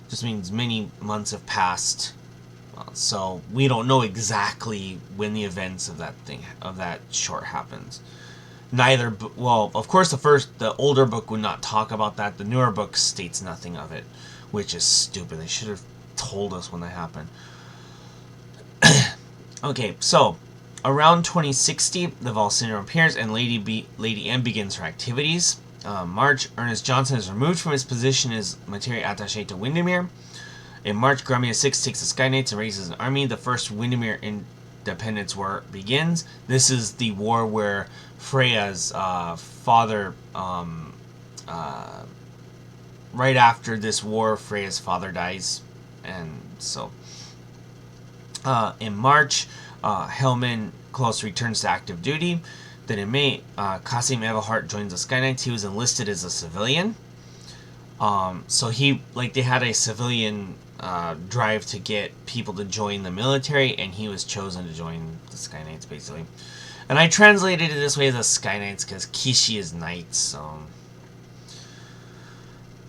just means many months have passed. So, we don't know exactly when the events of that short happens. Of course, the older book would not talk about that. The newer book states nothing of it, which is stupid. They should have told us when that happened. Okay, so around 2060, the Vol Syndrome appears and Lady M begins her activities. March, Ernest Johnson is removed from his position as Materia Attaché to Windermere. In March, Grumia 6 takes the Sky Knights and raises an army. The First Windermere Independence War begins. This is the war where Freya's father, right after this war, Freya's father dies. And so, in March, Helman Close returns to active duty. Then in May, Kasim Evelhart joins the Sky Knights. He was enlisted as a civilian. So they had a civilian drive to get people to join the military, and he was chosen to join the Sky Knights, basically. And I translated it this way as the Sky Knights because Kishi is knights, so...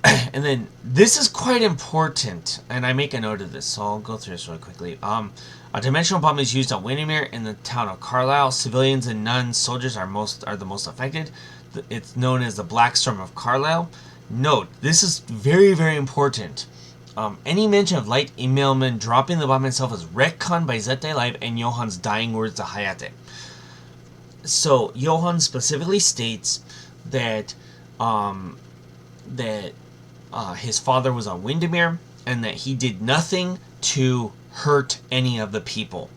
And then, this is quite important, and I make a note of this, so I'll go through this really quickly. A dimensional bomb is used on Windermere in the town of Carlisle. Civilians and non-soldiers are the most affected. It's known as the Black Storm of Carlisle. Note, this is very, very important. Any mention of Light Emailman dropping the bomb himself is retconned by Zete Live and Johan's dying words to Hayate. So, Johan specifically states that his father was on Windermere and that he did nothing to hurt any of the people.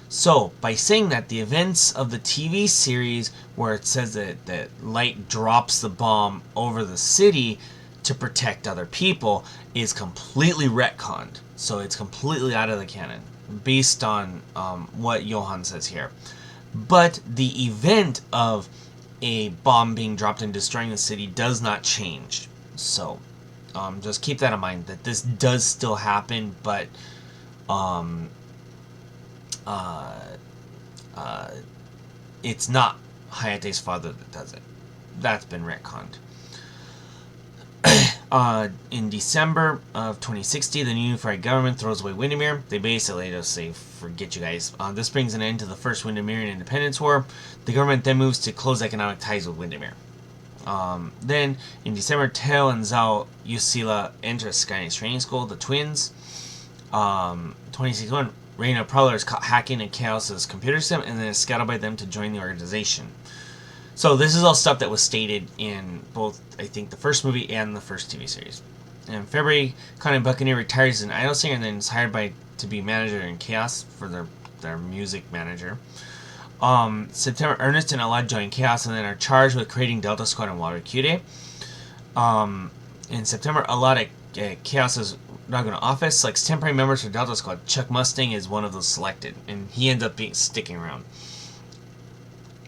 So, by saying that, the events of the TV series where it says that Light drops the bomb over the city to protect other people is completely retconned. So it's completely out of the canon, based on what Johan says here. But the event of a bomb being dropped and destroying the city does not change. So, just keep that in mind, that this does still happen, but it's not Hayate's father that does it. That's been retconned. In December of 2060, the new unified government throws away Windermere. They basically just say, forget you guys. This brings an end to the First Windermerean Independence War. The government then moves to close economic ties with Windermere. Then, in December, Teo and Zhao Yusila enter Sky Knight's training school, the twins. 2061, Reina Prowler is caught hacking in Chaos's computer system and then is scouted by them to join the organization. So this is all stuff that was stated in both, I think, the first movie and the first TV series. In February, Conan Buccaneer retires as an idol singer and then is hired to be manager in Chaos for their music manager. September, Ernest and Alad join Chaos and then are charged with creating Delta Squad and Water Kyurei. In September, Alad at Chaos's Raguna office selects temporary members for Delta Squad. Chuck Mustang is one of those selected, and he ends up sticking around.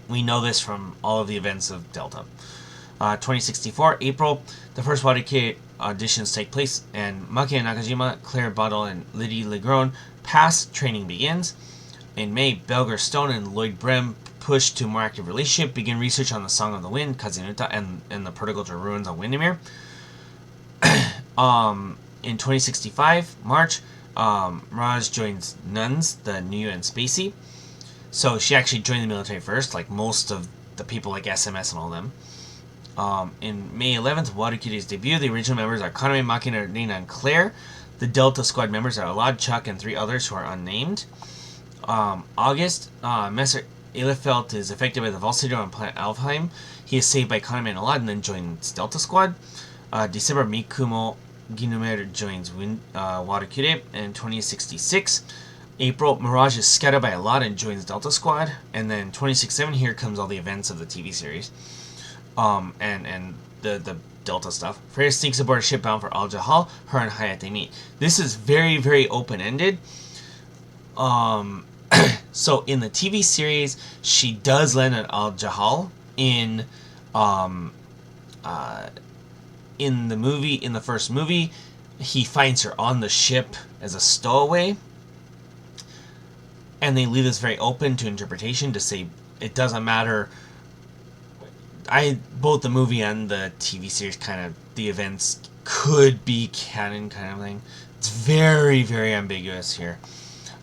We know this from all of the events of Delta. 2064, April, the first Water Kyurei auditions take place, and Maki Nakajima, Claire Bottle, and Liddy Legron pass. Training begins. In May, Belger Stone and Lloyd Brem push to a more active relationship, begin research on the Song of the Wind, Kazinuta, and the Perticulture Ruins on Windermere. In 2065, March, Mirage joins Nuns, the new and Spacey. So she actually joined the military first, like most of the people like SMS and all them. In May 11th, Water Kyurei's debut. The original members are Kaname, Makina, Nina, and Claire. The Delta Squad members are Alad, Chuck, and 3 others who are unnamed. August, Messer Elefelt is affected by the Volsido on planet Alfheim. He is saved by Kaname and Alad and then joins Delta Squad. December, Mikumo Ginumer joins Water Kyurei in 2066. April, Mirage is scattered by Alad and joins Delta Squad. And then 2067, here comes all the events of the TV series. And the Delta stuff. Freya sneaks aboard a ship bound for Al Jahal. Her and Hayate meet. This is very, very open-ended. So in the TV series, she does land at Al Jahal. In the first movie, he finds her on the ship as a stowaway. And they leave this very open to interpretation to say it doesn't matter. Both the movie and the TV series the events could be canon kind of thing. It's very, very ambiguous here.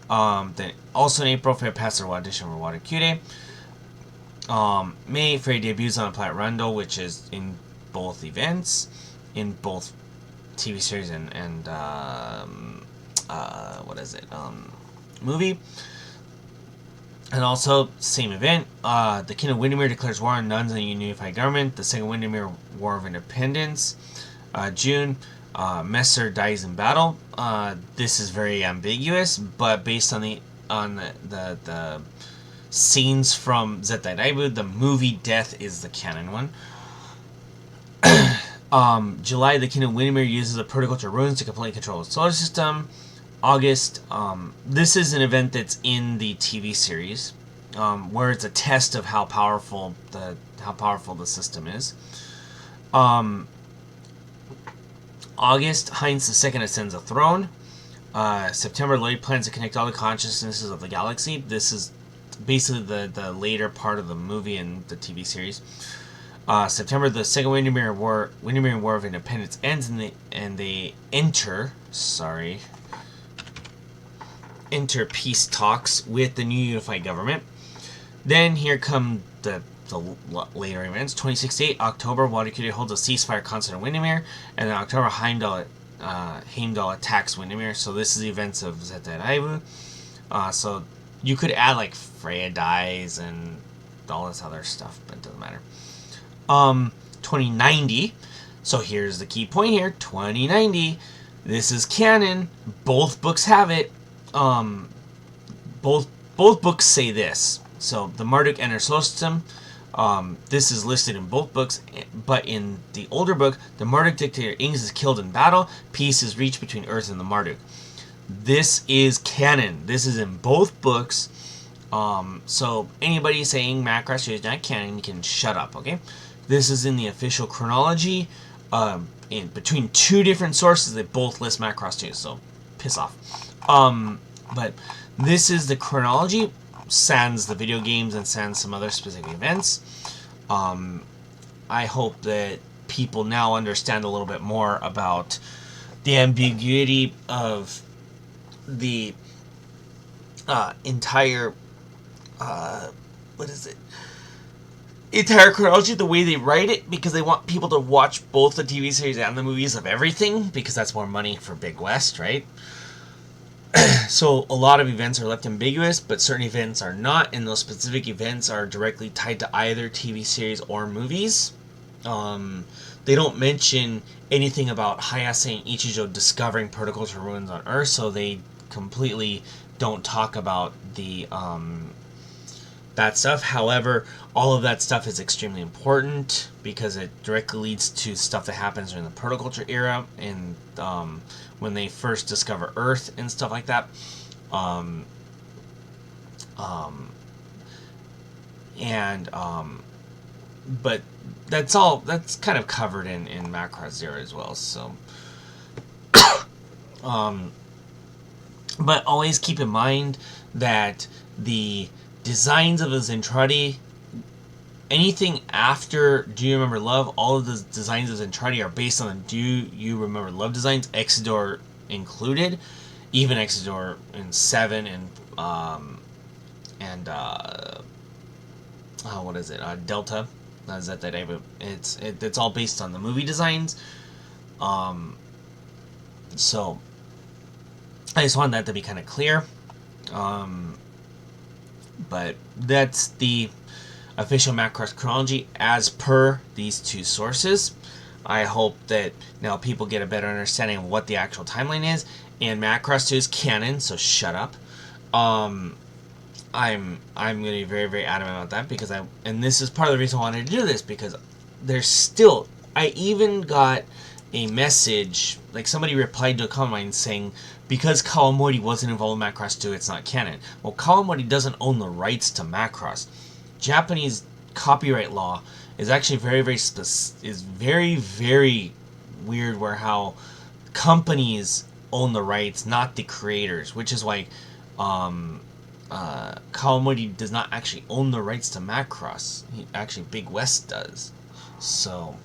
Then also in April, Freya passed her audition for Water Kyurei. May, Freya debuts on the planet Randall, which is in both events, in both TV series and movie. And also, same event, the King of Windermere declares war on nuns and a unified government. The Second Windermere War of Independence, June, Messer dies in battle. This is very ambiguous, but based on the scenes from Zettai Daibu, the movie Death is the canon one. July, the King of Windermere uses the Protoculture runes to completely control the solar system. August, this is an event that's in the TV series, where it's a test of how powerful the system is. August, Heinz II ascends the throne. September, Lloyd plans to connect all the consciousnesses of the galaxy. This is basically the later part of the movie and the TV series. September, the Second Windermere War of Independence ends, and they enter peace talks with the new unified government. Then here come the later events. 2068, October, Watercutie holds a ceasefire concert in Windermere, and then October, Heimdall attacks Windermere. So this is the events of Zettai Daibu. So you could add like Freya dies and all this other stuff, but it doesn't matter. 2090. So here's the key point here. 2090. This is canon. Both books have it. Both books say this. So the Marduk enters solar system. This is listed in both books, but in the older book, the Marduk dictator Ings is killed in battle. Peace is reached between Earth and the Marduk. This is canon. This is in both books. So anybody saying Macross II is not canon, you can shut up, okay? This is in the official chronology. In between two different sources, they both list Macross II, so piss off. But this is the chronology, sans the video games and sans some other specific events. I hope that people now understand a little bit more about the ambiguity of the entire entire chronology, the way they write it, because they want people to watch both the TV series and the movies of everything, because that's more money for Big West, right? So a lot of events are left ambiguous, but certain events are not, and those specific events are directly tied to either TV series or movies. They don't mention anything about Hayase and Ichijo discovering Protoculture ruins on Earth, so they completely don't talk about the that stuff. However, all of that stuff is extremely important because it directly leads to stuff that happens during the Protoculture era and when they first discover Earth and stuff like that. But that's kind of covered in Macross Zero as well. So, but always keep in mind that the designs of the Zentradi, anything after Do You Remember Love, all of the designs of Zentradi are based on the Do You Remember Love designs, Exodore included, even Exodore in 7 and what is it? Delta. It's all based on the movie designs. So I just wanted that to be kind of clear. But that's the official Macross Chronology as per these two sources. I hope that now people get a better understanding of what the actual timeline is. And Macross II is canon, so shut up. I'm going to be very, very adamant about that because and this is part of the reason I wanted to do this, because there's still, I even got a message, like somebody replied to a comment line saying, because Kawamori wasn't involved in Macross II, it's not canon. Well, Kawamori doesn't own the rights to Macross. Japanese copyright law is actually very, very weird where how companies own the rights, not the creators, which is why Kawamori does not actually own the rights to Macross. Actually, Big West does. So,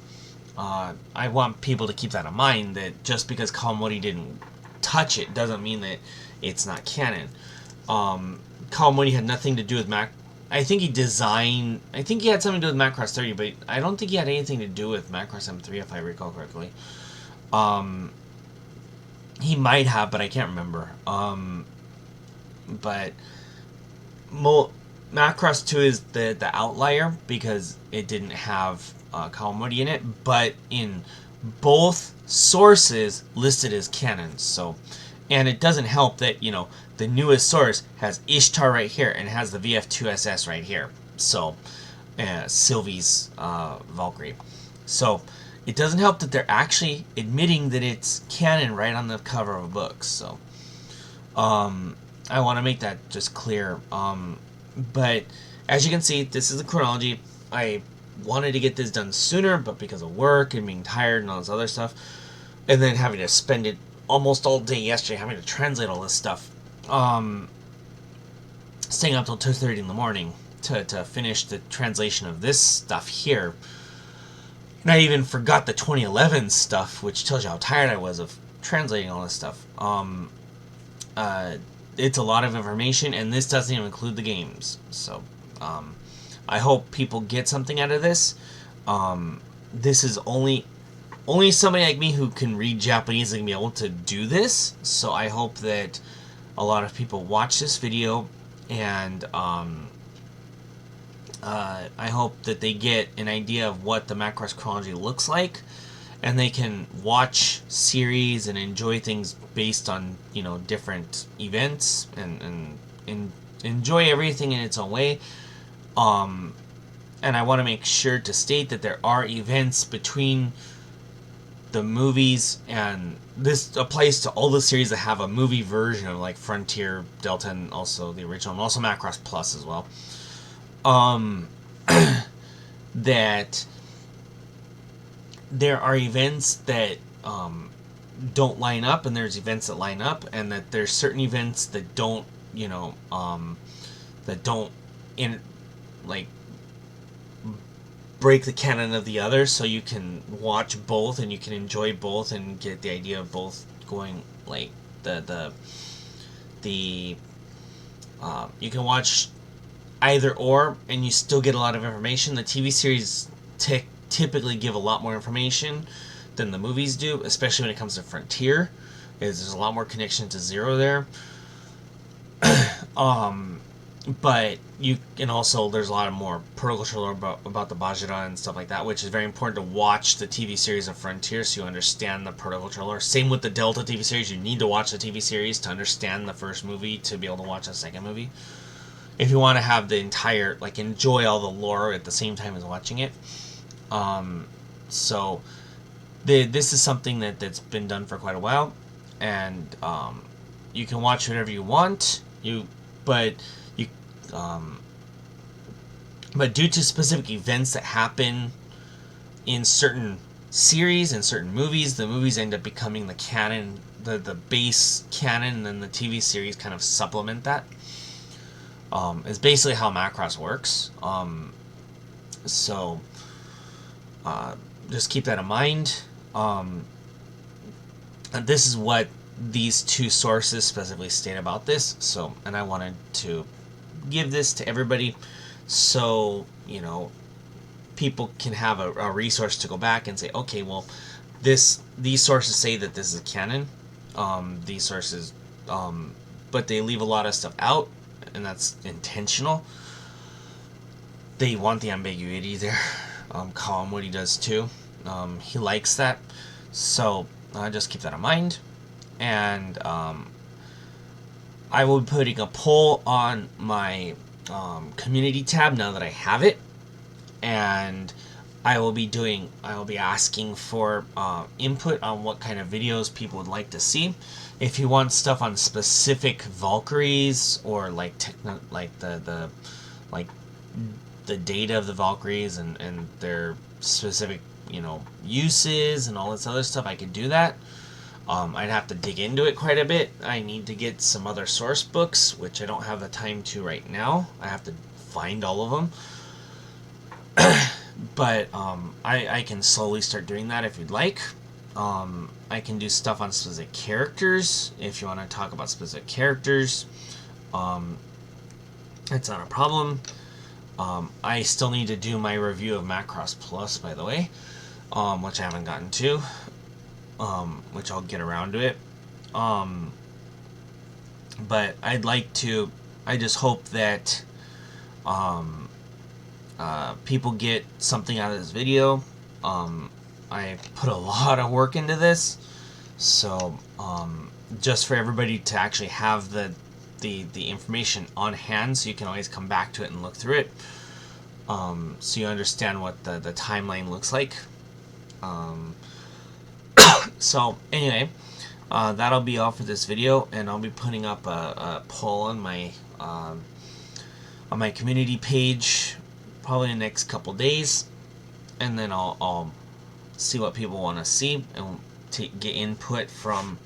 I want people to keep that in mind, that just because Kawamori didn't touch it doesn't mean that it's not canon. Kawamori had nothing to do with I think he had something to do with Macross 30, but I don't think he had anything to do with Macross M3, if I recall correctly. He might have, but I can't remember. But Macross 2 is the outlier because it didn't have Kawamori in it, but in both sources listed as canon. So, and it doesn't help that, you know, the newest source has Ishtar right here and has the VF2SS right here. So, Sylvie's Valkyrie. So, it doesn't help that they're actually admitting that it's canon right on the cover of a book. So, I want to make that just clear. But as you can see, this is a chronology. I wanted to get this done sooner, but because of work and being tired and all this other stuff, and then having to spend it almost all day yesterday having to translate all this stuff, staying up till 2:30 in the morning to finish the translation of this stuff here. And I even forgot the 2011 stuff, which tells you how tired I was of translating all this stuff. It's a lot of information, and this doesn't even include the games. So, I hope people get something out of this. This is only somebody like me who can read Japanese and be able to do this. So I hope that a lot of people watch this video, and I hope that they get an idea of what the Macross Chronology looks like, and they can watch series and enjoy things based on, you know, different events and enjoy everything in its own way. And I want to make sure to state that there are events between the movies, and this applies to all the series that have a movie version of, like Frontier, Delta, and also the original, and also Macross Plus as well. That there are events that don't line up, and there's events that line up, and that there's certain events that don't, you know, that don't break the canon of the other, so you can watch both and you can enjoy both and get the idea of both going, like you can watch either or and you still get a lot of information. The TV series typically give a lot more information than the movies do, especially when it comes to Frontier. There's a lot more connection to Zero there. But you can also, there's a lot of more protocol lore about the Bajira and stuff like that, which is very important to watch the TV series of Frontier so you understand the protocol lore. Same with the Delta TV series. You need to watch the TV series to understand the first movie to be able to watch the second movie. If you want to have the entire, like, enjoy all the lore at the same time as watching it. So this is something that's been done for quite a while, and you can watch whatever you want. But due to specific events that happen in certain series and certain movies, the movies end up becoming the canon, the base canon, and then the TV series kind of supplement that. It's basically how Macross works. So just keep that in mind. And this is what these two sources specifically state about this. So, and I wanted to give this to everybody, so, you know, people can have a resource to go back and say, okay, well, these sources say that this is canon. These sources, but they leave a lot of stuff out, and that's intentional. They want the ambiguity there. Kawamori does too. He likes that. So just keep that in mind. And I will be putting a poll on my community tab now that I have it, and I will be asking for input on what kind of videos people would like to see. If you want stuff on specific Valkyries, or like the data of the Valkyries and their specific, you know, uses and all this other stuff, I could do that. I'd have to dig into it quite a bit. I need to get some other source books, which I don't have the time to right now. I have to find all of them. But I can slowly start doing that if you'd like. I can do stuff on specific characters if you want to talk about specific characters. It's not a problem. I still need to do my review of Macross Plus, by the way, which I haven't gotten to. Which I'll get around to it. But I just hope that people get something out of this video. I put a lot of work into this, so just for everybody to actually have the information on hand, so you can always come back to it and look through it, so you understand what the timeline looks like. So anyway, that'll be all for this video, and I'll be putting up a poll on my community page probably in the next couple days, and then I'll see what people want to see and get input from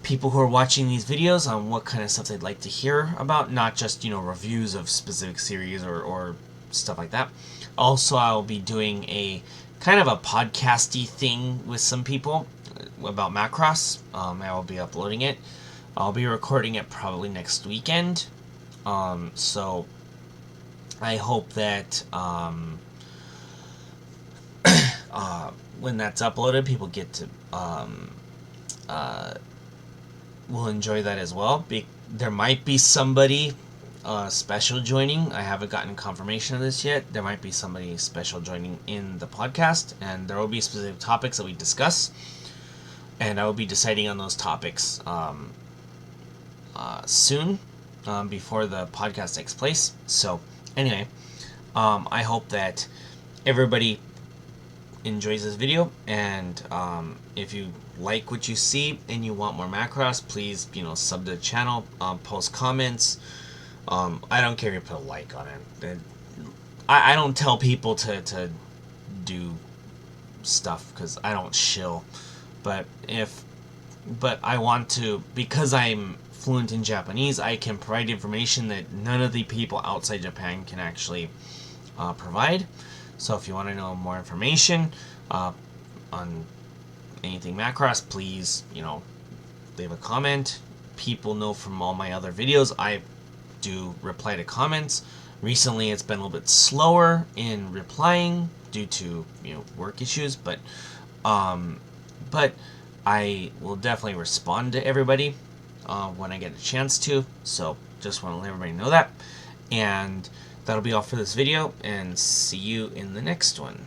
people who are watching these videos on what kind of stuff they'd like to hear about, not just, reviews of specific series or stuff like that. Also, I'll be doing a kind of a podcasty thing with some people about Macross. I will be uploading it. I'll be recording it probably next weekend. So I hope that when that's uploaded, people get to will enjoy that as well. There might be somebody special joining. I haven't gotten confirmation of this yet. There might be somebody special joining in the podcast, and there will be specific topics that we discuss, and I will be deciding on those topics soon, before the podcast takes place. So anyway, I hope that everybody enjoys this video, and if you like what you see and you want more Macross, please sub to the channel, post comments. I don't care if you put a like on it. I don't tell people to do stuff because I don't shill, but I want to, because I'm fluent in Japanese, I can provide information that none of the people outside Japan can actually provide. So if you want to know more information on anything Macross, please, leave a comment. People know from all my other videos, I do reply to comments. Recently, it's been a little bit slower in replying due to, work issues, but I will definitely respond to everybody when I get a chance to. So just want to let everybody know that. And that'll be all for this video, and see you in the next one.